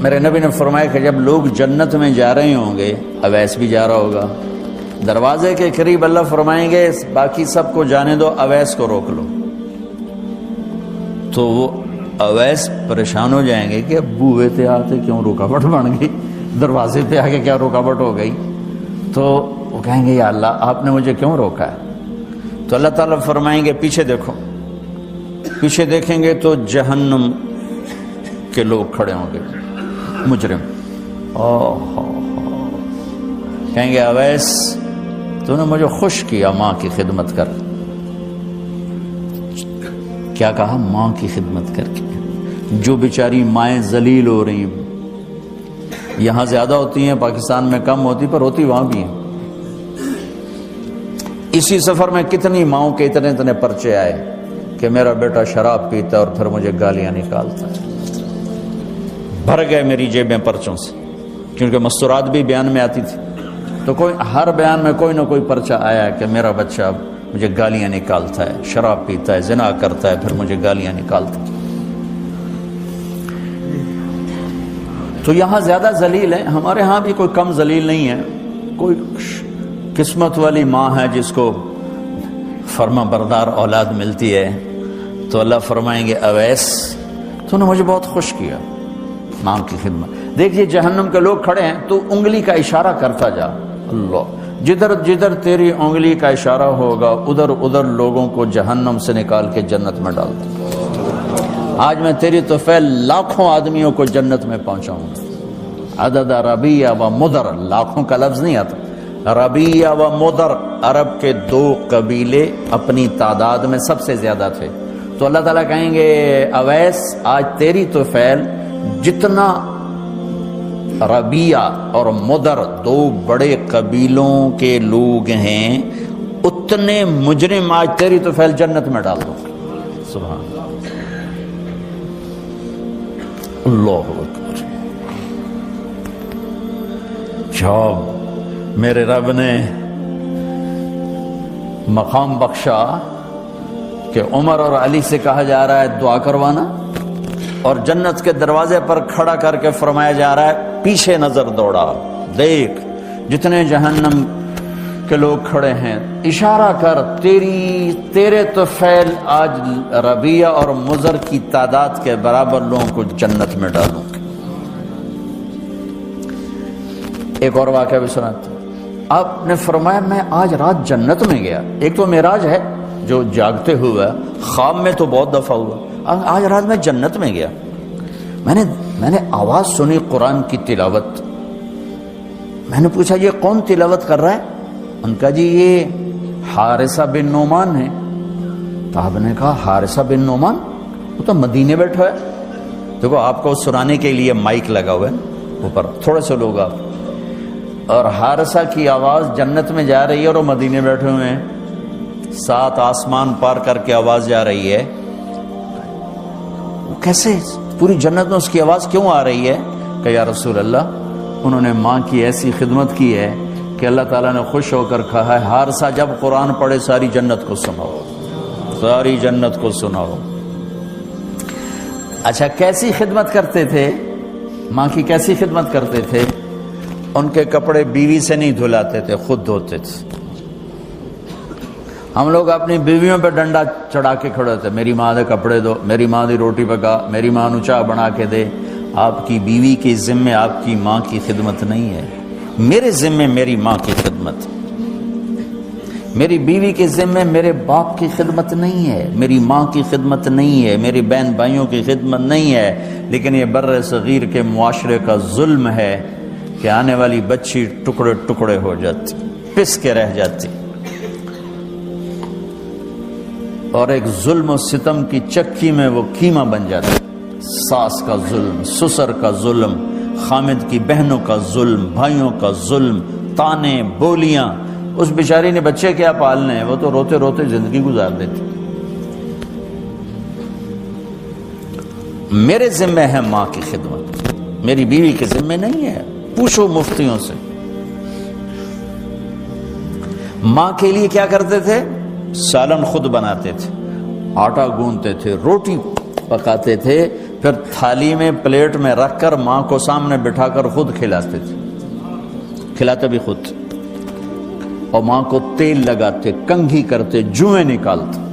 میرے نبی نے فرمایا کہ جب لوگ جنت میں جا رہے ہوں گے، اویس بھی جا رہا ہوگا، دروازے کے قریب اللہ فرمائیں گے باقی سب کو جانے دو، اویس کو روک لو۔ تو وہ اویس پریشان ہو جائیں گے کہ اب بوئے تھے آتے کیوں رکاوٹ بن گئی، دروازے پہ آگے کیا رکاوٹ ہو گئی؟ تو وہ کہیں گے یا اللہ آپ نے مجھے کیوں روکا ہے؟ تو اللہ تعالیٰ فرمائیں گے پیچھے دیکھو۔ پیچھے دیکھیں گے تو جہنم کے لوگ کھڑے ہوں گے، مجرم۔ کہیں گے اویس تو نے مجھے خوش کیا ماں کی خدمت کر۔ کیا کہا؟ ماں کی خدمت کر کے۔ جو بیچاری مائیں ذلیل ہو رہی ہیں، یہاں زیادہ ہوتی ہیں، پاکستان میں کم ہوتی، پر ہوتی وہاں بھی ہیں۔ اسی سفر میں کتنی ماؤں کے اتنے پرچے آئے کہ میرا بیٹا شراب پیتا اور پھر مجھے گالیاں نکالتا۔ بھر گئے میری جیبیں پرچوں سے، کیونکہ مستورات بھی بیان میں آتی تھی، تو ہر بیان میں کوئی نہ کوئی پرچہ آیا کہ میرا بچہ مجھے گالیاں نکالتا ہے، شراب پیتا ہے، زنا کرتا ہے، پھر مجھے گالیاں نکالتا ہے۔ تو یہاں زیادہ ذلیل ہیں، ہمارے ہاں بھی کوئی کم ذلیل نہیں ہے۔ کوئی قسمت والی ماں ہے جس کو فرما بردار اولاد ملتی ہے، تو اللہ فرمائیں گے اویس تو نے مجھے بہت خوش کیا ماں کی خدمت۔ دیکھیے جہنم کے لوگ کھڑے ہیں تو انگلی کا اشارہ کرتا جا، اللہ جدھر جدھر تیری انگلی کا اشارہ ہوگا ادھر ادھر لوگوں کو جہنم سے نکال کے جنت میں ڈال دوں۔ آج میں تیری طفیل لاکھوں آدمیوں کو جنت میں پہنچاؤں گا۔ عدد ربیہ و مدر، لاکھوں کا لفظ نہیں آتا، ربیہ و مدر عرب کے دو قبیلے اپنی تعداد میں سب سے زیادہ تھے۔ تو اللہ تعالیٰ کہیں گے اویس آج تیری طفیل جتنا ربیہ اور مدر دو بڑے قبیلوں کے لوگ ہیں اتنے مجرم آج تیری طفیل جنت میں ڈال دو۔ سبحان اللہ اکبر۔ جب میرے رب نے مقام بخشا کہ عمر اور علی سے کہا جا رہا ہے دعا کروانا، اور جنت کے دروازے پر کھڑا کر کے فرمایا جا رہا ہے پیچھے نظر دوڑا، دیکھ جتنے جہنم کے لوگ کھڑے ہیں، اشارہ کر تیرے طفیل آج ربیہ اور مضر کی تعداد کے برابر لوگوں کو جنت میں ڈالوں گا۔ ایک اور واقعہ بھی سناتا ہوں۔ آپ نے فرمایا میں آج رات جنت میں گیا۔ ایک تو معراج ہے جو جاگتے ہوئے، خواب میں تو بہت دفعہ ہوا، آج رات میں جنت میں گیا۔ میں نے آواز سنی قرآن کی تلاوت۔ میں نے پوچھا یہ کون تلاوت کر رہا ہے؟ ان کا جی یہ حارثہ بن نعمان ہے۔ تو آپ نے کہا حارثہ بن نعمان؟ وہ تو مدینے بیٹھا ہے۔ دیکھو آپ کو سنانے کے لیے مائک لگا ہوا ہے اوپر، تھوڑے سے لوگ آپ، اور حارثہ کی آواز جنت میں جا رہی ہے اور وہ مدینے بیٹھے ہوئے ہیں، 7 آسمان پار کر کے آواز جا رہی ہے۔ کیسے پوری جنت میں اس کی آواز کیوں آ رہی ہے؟ کہ یا رسول اللہ انہوں نے ماں کی ایسی خدمت کی ہے کہ اللہ تعالیٰ نے خوش ہو کر کہا ہے حارثہ جب قرآن پڑھے ساری جنت کو سناؤ، ساری جنت کو سناؤ۔ اچھا کیسی خدمت کرتے تھے؟ ماں کی کیسی خدمت کرتے تھے؟ ان کے کپڑے بیوی سے نہیں دھلاتے تھے، خود دھوتے تھے۔ ہم لوگ اپنی بیویوں پہ ڈنڈا چڑھا کے کھڑے ہوتے، میری ماں دے کپڑے دو، میری ماں دی روٹی پکا، میری ماں نو چاہ بنا کے دے۔ آپ کی بیوی کے ذمے آپ کی ماں کی خدمت نہیں ہے، میرے ذمے میری ماں کی خدمت، میری بیوی کے ذمے میرے باپ کی خدمت نہیں ہے، میری ماں کی خدمت نہیں ہے، میری بہن بھائیوں کی خدمت نہیں ہے۔ لیکن یہ بر صغیر کے معاشرے کا ظلم ہے کہ آنے والی بچی ٹکڑے ٹکڑے ہو جاتی، پس کے رہ جاتی، اور ایک ظلم و ستم کی چکی میں وہ قیمہ بن جاتا ہے۔ ساس کا ظلم، سسر کا ظلم، خامد کی بہنوں کا ظلم، بھائیوں کا ظلم، تانے بولیاں۔ اس بیچاری نے بچے کیا پالنے ہیں، وہ تو روتے روتے زندگی گزار دیتی۔ میرے ذمہ ہے ماں کی خدمت، میری بیوی کے ذمہ نہیں ہے۔ پوچھو مفتیوں سے ماں کے لیے کیا کرتے تھے؟ سالن خود بناتے تھے، آٹا گوندتے تھے، روٹی پکاتے تھے، پھر تھالی میں پلیٹ میں رکھ کر ماں کو سامنے بٹھا کر خود کھلاتے تھے، کھلاتے بھی خود، اور ماں کو تیل لگاتے، کنگھی کرتے، جوئیں نکالتے۔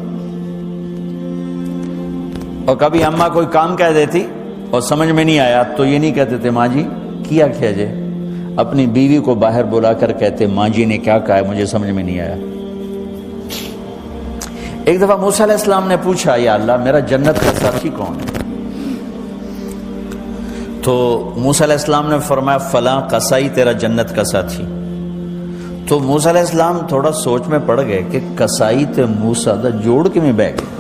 اور کبھی اماں کوئی کام کہہ دیتی اور سمجھ میں نہیں آیا تو یہ نہیں کہتے تھے ماں جی کیا جے، اپنی بیوی کو باہر بلا کر کہتے ماں جی نے کیا کہا ہے مجھے سمجھ میں نہیں آیا۔ ایک دفعہ موسیٰ علیہ السلام نے پوچھا یا اللہ میرا جنت کا ساتھی کون ہے؟ تو موسیٰ علیہ السلام نے فرمایا فلاں قصائی تیرا جنت کا ساتھی۔ تو موسیٰ علیہ السلام تھوڑا سوچ میں پڑ گئے کہ قصائی تے موسیٰ دا جوڑ کے میں بہ گئے،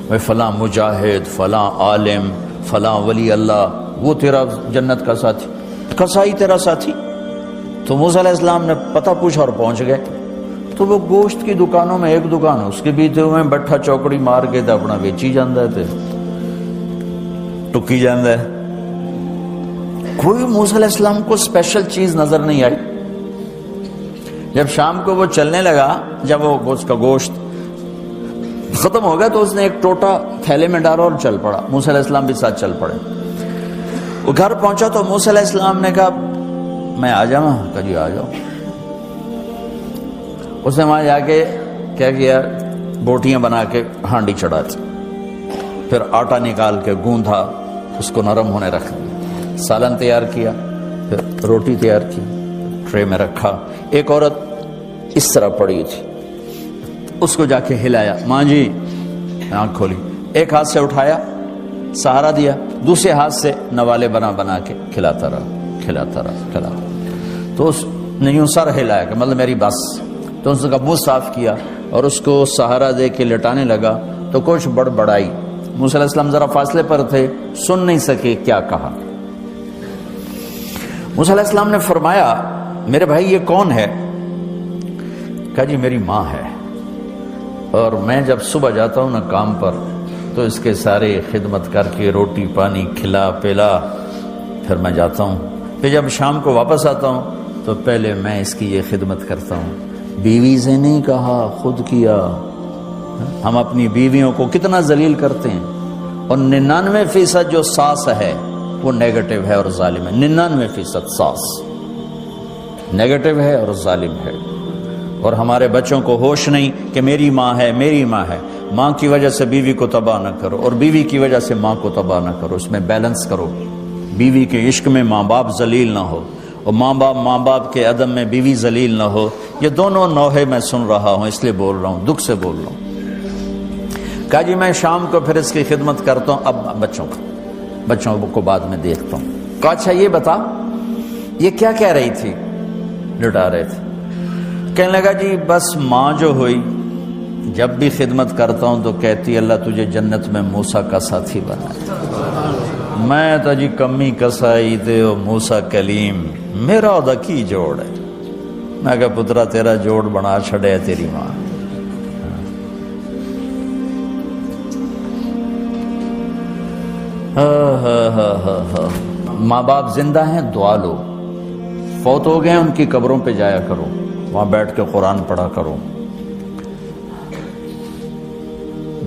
وہ فلاں مجاہد، فلاں عالم، فلاں ولی اللہ وہ تیرا جنت کا ساتھی، قصائی تیرا ساتھی۔ تو موسیٰ علیہ السلام نے پتہ پوچھا اور پہنچ گئے۔ تو وہ گوشت کی دکانوں میں ایک دکان اس کے بھی تھے، میں بٹھا چوکڑی مار کے تھا اپنا بیچی جاندہ تھے، ٹکی جاندہ ہے۔ کوئی موسیٰ علیہ السلام کو اسپیشل چیز نظر نہیں آئی۔ جب شام کو وہ چلنے لگا، جب وہ اس کا گوشت ختم ہو گیا تو اس نے ایک ٹوٹا تھیلے میں ڈالا اور چل پڑا، موسیٰ علیہ السلام بھی ساتھ چل پڑے۔ وہ گھر پہنچا تو موسیٰ علیہ السلام نے کہا میں آ جاؤں؟ کہا جی آ جاؤ۔ اس نے وہاں جا کے کیا کیا، بوٹیاں بنا کے ہانڈی چڑھا دی، پھر آٹا نکال کے گوندھا، اس کو نرم ہونے رکھ دیا، سالن تیار کیا، پھر روٹی تیار کی، ٹرے میں رکھا۔ ایک عورت اس طرح پڑی تھی، اس کو جا کے ہلایا، ماں جی، آنکھ کھولی، ایک ہاتھ سے اٹھایا، سہارا دیا، دوسرے ہاتھ سے نوالے بنا کے کھلاتا رہا۔ تو اس نے یوں سر ہلایا کہ مطلب میری بس۔ تو اس کا منہ صاف کیا اور اس کو سہارا دے کے لٹانے لگا تو کچھ بڑبڑائی۔ موسیٰ علیہ السلام ذرا فاصلے پر تھے، سن نہیں سکے کیا کہا۔ موسیٰ علیہ السلام نے فرمایا میرے بھائی یہ کون ہے؟ کہا جی میری ماں ہے، اور میں جب صبح جاتا ہوں نا کام پر تو اس کے سارے خدمت کر کے روٹی پانی کھلا پلا پھر میں جاتا ہوں، پھر جب شام کو واپس آتا ہوں تو پہلے میں اس کی یہ خدمت کرتا ہوں۔ بیوی سے نہیں کہا، خود کیا۔ ہم اپنی بیویوں کو کتنا ذلیل کرتے ہیں، اور 99% جو ساس ہے وہ نیگیٹو ہے اور ظالم ہے۔ 99% ساس نیگیٹو ہے اور ظالم ہے، اور ہمارے بچوں کو ہوش نہیں کہ میری ماں ہے، میری ماں ہے۔ ماں کی وجہ سے بیوی کو تباہ نہ کرو، اور بیوی کی وجہ سے ماں کو تباہ نہ کرو، اس میں بیلنس کرو۔ بیوی کے عشق میں ماں باپ ذلیل نہ ہو، اور ماں باپ کے عدم میں بیوی ذلیل نہ ہو۔ یہ دونوں نوحے میں سن رہا ہوں، اس لیے بول رہا ہوں، دکھ سے بول رہا ہوں۔ کہا جی میں شام کو پھر اس کی خدمت کرتا ہوں، اب بچوں کو بعد میں دیکھتا ہوں۔ کہا اچھا یہ بتا یہ کیا کہہ رہی تھی؟ لٹا رہے تھے۔ کہنے لگا جی بس ماں جو ہوئی جب بھی خدمت کرتا ہوں تو کہتی اللہ تجھے جنت میں موسیٰ کا ساتھی بنا۔ میں تو جی کمی کسائی دے موسیٰ کلیم، میرا دا کی جوڑ ہے۔ میں کہا پترا تیرا جوڑ بنا چھڑے تیری ماں۔ ماں باپ زندہ ہیں دعا لو، فوت ہو گئے ان کی قبروں پہ جایا کرو، وہاں بیٹھ کے قرآن پڑھا کرو۔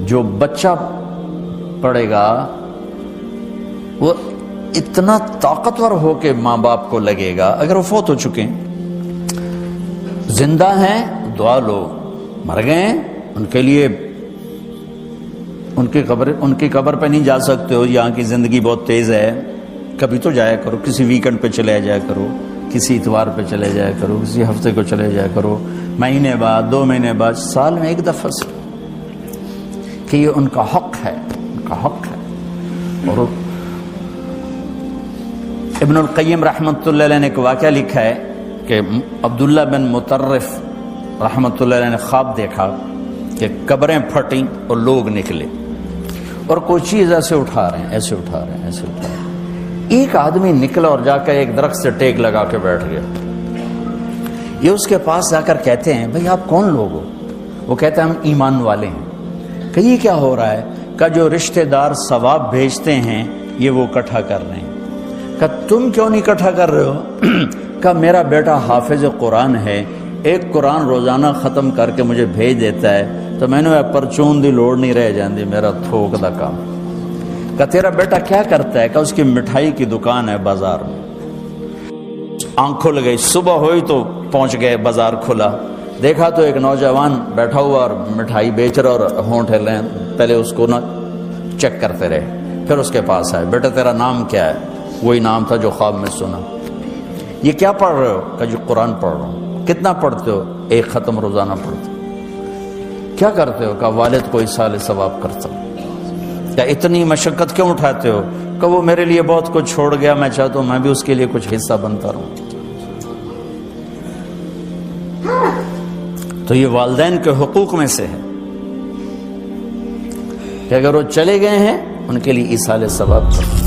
جو بچہ پڑھے گا وہ اتنا طاقتور ہو کے ماں باپ کو لگے گا، اگر وہ فوت ہو چکے ہیں۔ زندہ ہیں دعا لو، مر گئے ہیں ان کے لیے ان کی قبر پہ نہیں جا سکتے ہو، یہاں کی زندگی بہت تیز ہے، کبھی تو جایا کرو، کسی ویکنڈ پہ چلے جایا کرو، کسی اتوار پہ چلے جایا کرو، کسی ہفتے کو چلے جایا کرو، مہینے بعد 2 مہینے بعد، سال میں ایک دفعہ سے، کہ یہ ان کا حق ہے، ان کا حق ہے۔ اور ابن القیم رحمۃ اللہ علیہ نے ایک واقعہ لکھا ہے کہ عبداللہ بن مطرف رحمۃ اللہ علیہ نے خواب دیکھا کہ قبریں پھٹیں اور لوگ نکلے اور کوئی چیز ایسے اٹھا رہے ہیں، ایسے اٹھا رہے ہیں، ایسے اٹھا رہے ہیں۔ ایک آدمی نکلا اور جا کر ایک درخت سے ٹیک لگا کے بیٹھ گیا۔ یہ اس کے پاس جا کر کہتے ہیں بھئی آپ کون لوگ ہو؟ وہ کہتے ہیں ہم ایمان والے ہیں۔ کہ یہ کیا ہو رہا ہے؟ کہ جو رشتہ دار ثواب بھیجتے ہیں یہ وہ اکٹھا کر رہے ہیں۔ کہ تم کیوں نہیں اکٹھا کر رہے ہو؟ کہ میرا بیٹا حافظ قرآن ہے، ایک قرآن روزانہ ختم کر کے مجھے بھیج دیتا ہے، تو میں نے پرچون دی لوڑ نہیں رہ جاندی، میرا تھوک دا کام۔ کہ تیرا بیٹا کیا کرتا ہے؟ کہ اس کی مٹھائی کی دکان ہے بازار میں. آنکھ کھل گئی، صبح ہوئی تو پہنچ گئے، بازار کھلا، دیکھا تو ایک نوجوان بیٹھا ہوا اور مٹھائی بیچ رہا اور ہونٹ ہل رہے ہیں. پہلے اس کو چیک کرتے رہے، پھر اس کے پاس آئے، بیٹا تیرا نام کیا ہے؟ وہی نام تھا جو خواب میں سنا. یہ کیا پڑھ رہے ہو؟ کہ جو قرآن پڑھ رہا ہوں. کتنا پڑھتے ہو؟ 1 ختم روزانہ پڑھتے. کیا کرتے ہو؟ کہ والد کو ایصال ثواب کرتا ہوں. کیا اتنی مشقت کیوں اٹھاتے ہو؟ کہ وہ میرے لیے بہت کچھ چھوڑ گیا، میں چاہتا ہوں میں بھی اس کے لیے کچھ حصہ بنتا رہوں. تو یہ والدین کے حقوق میں سے ہے کہ اگر وہ چلے گئے ہیں ان کے لیے ایصال ثواب کرو.